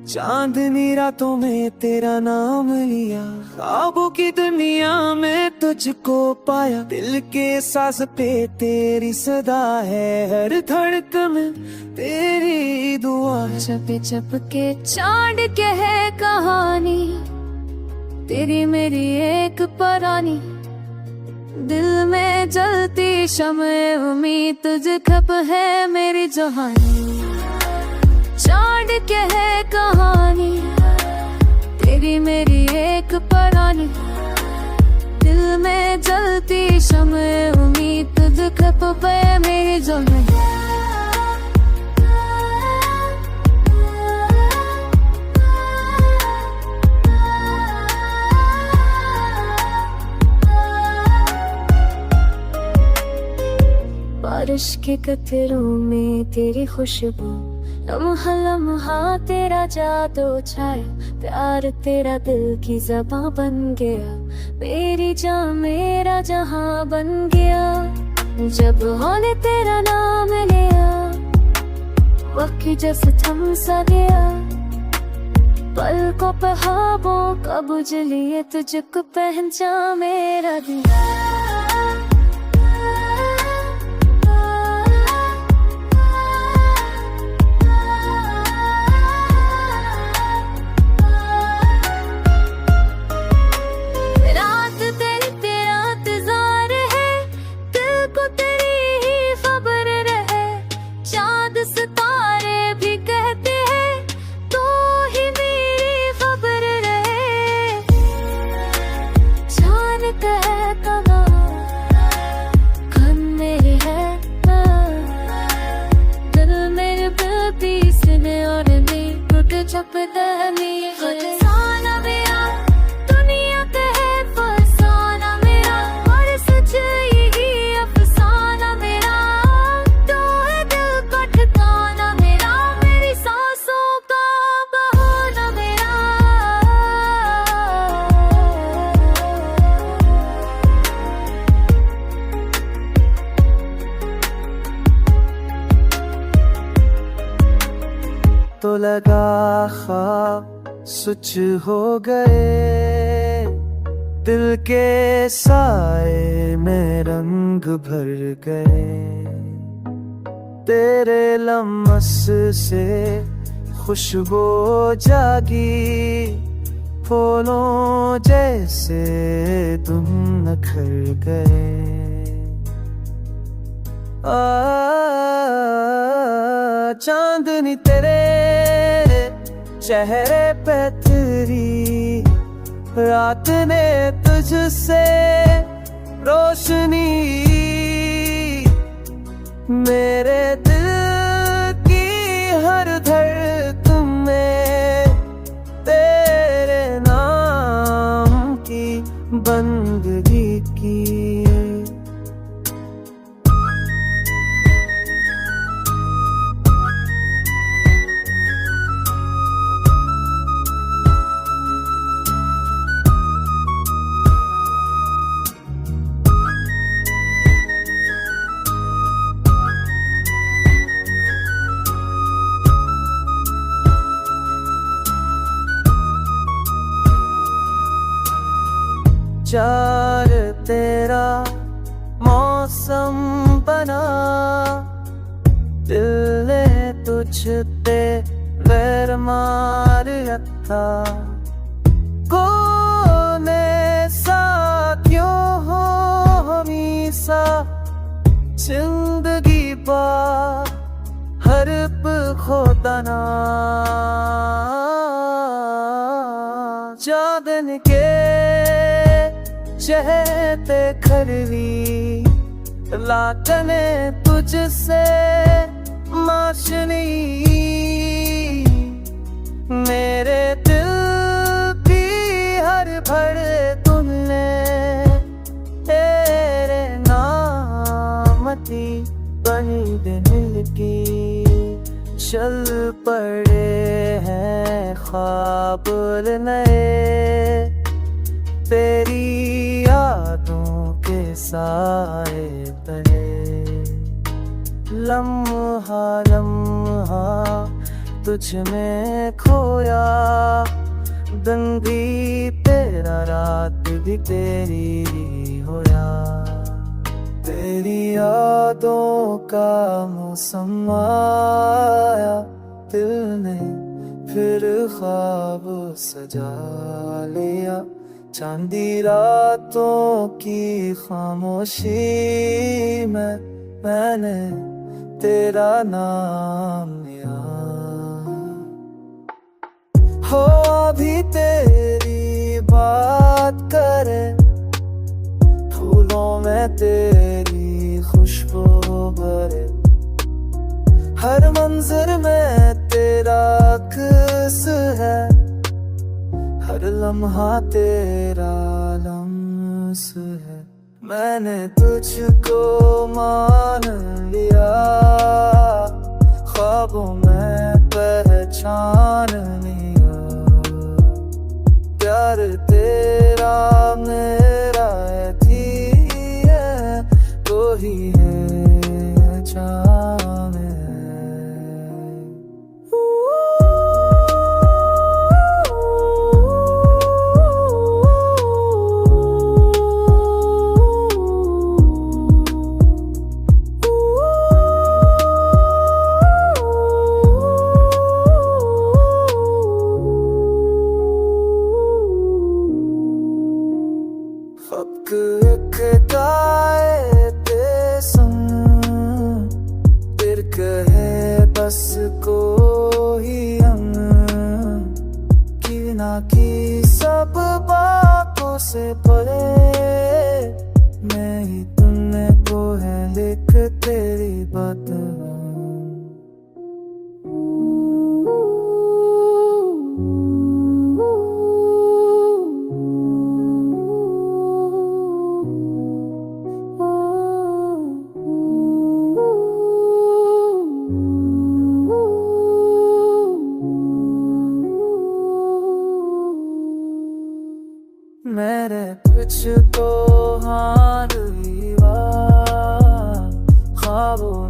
चांदनी रातों में तेरा नाम लिया, ख्वाबों की दुनिया में तुझको पाया। दिल के सांस पे तेरी सदा है, हर धड़कन में तेरी दुआ। चप चप के चांद के है कहानी, तेरी मेरी एक परानी। दिल में जलती शम्ए उम्मीद, तुझ खप है मेरी जहानी। चांद के है कहानी, तेरी मेरी एक परानी। दिल में जलती शम्ए उम्मीद, तुझ खप है मेरी जहानी। बारिश के कतरों में तेरी खुशबू, लम्हा लम्हा तेरा जादू छाया। प्यार तेरा दिल की ज़बां बन गया, मेरी जान मेरा जहां बन गया। जब होने तेरा नाम लिया, वक्त जैसे थम सा गया। पलकों पे ख्वाबों का बुझलिए, तुझको पहचान मेरा दिल। अफसाना मेरा दुनिया का है फसाना मेरा, और सच यही अफसाना मेरा। तो है दिल का ठिकाना मेरा, मेरी सांसों का बहाना मेरा। तो लगा ख्वाब सच हो गए, दिल के साए में रंग भर गए। तेरे लम्स से खुशबू जागी, फूलों जैसे तुम नखर गए। चांदनी तेरे चेहरे पे तेरी, रात ने तुझसे रोशनी। मेरे दिल की हर धड़कन में तेरे नाम की बंदगी की। चार तेरा मौसम बना, दिल ने तुझ पे वैर मार रखा। कोने साथियों हो हमेशा, जिंदगी बार हर पल खोता ना। चांदन के चहते खरवी, लाटने तुझसे माशनी। मेरे दिल की हर धड़कन तेरे नाम की बनी दिल की। चल पड़े हैं ख्वाब नए, तेरी यादों के साए तले। लम्हा लम्हा तुझ में खोया, दिन भी तेरा रात भी तेरी होया। तेरी यादों का मौसम आया, दिल ने फिर ख्वाब सजा लिया। चांदी रातों की खामोशी में मैंने तेरा नाम लिया। हो अभी तेरी बात करे, फूलों में तेरी खुशबू भरे। हर मंजर में तेरा अक्स है, हर लम्हा तेरा लम्स है। मैंने तुझको मान लिया, ख्वाबों में पहचान लिया। प्यार तेरा मेरा है, तो ही है जान है। फिर कहे बस कोई हम की ना की सब बातों से परे। मैं ही तुमने को है लिख तेरी बात। मेरे तुझको हार हुआ, ख्वाबों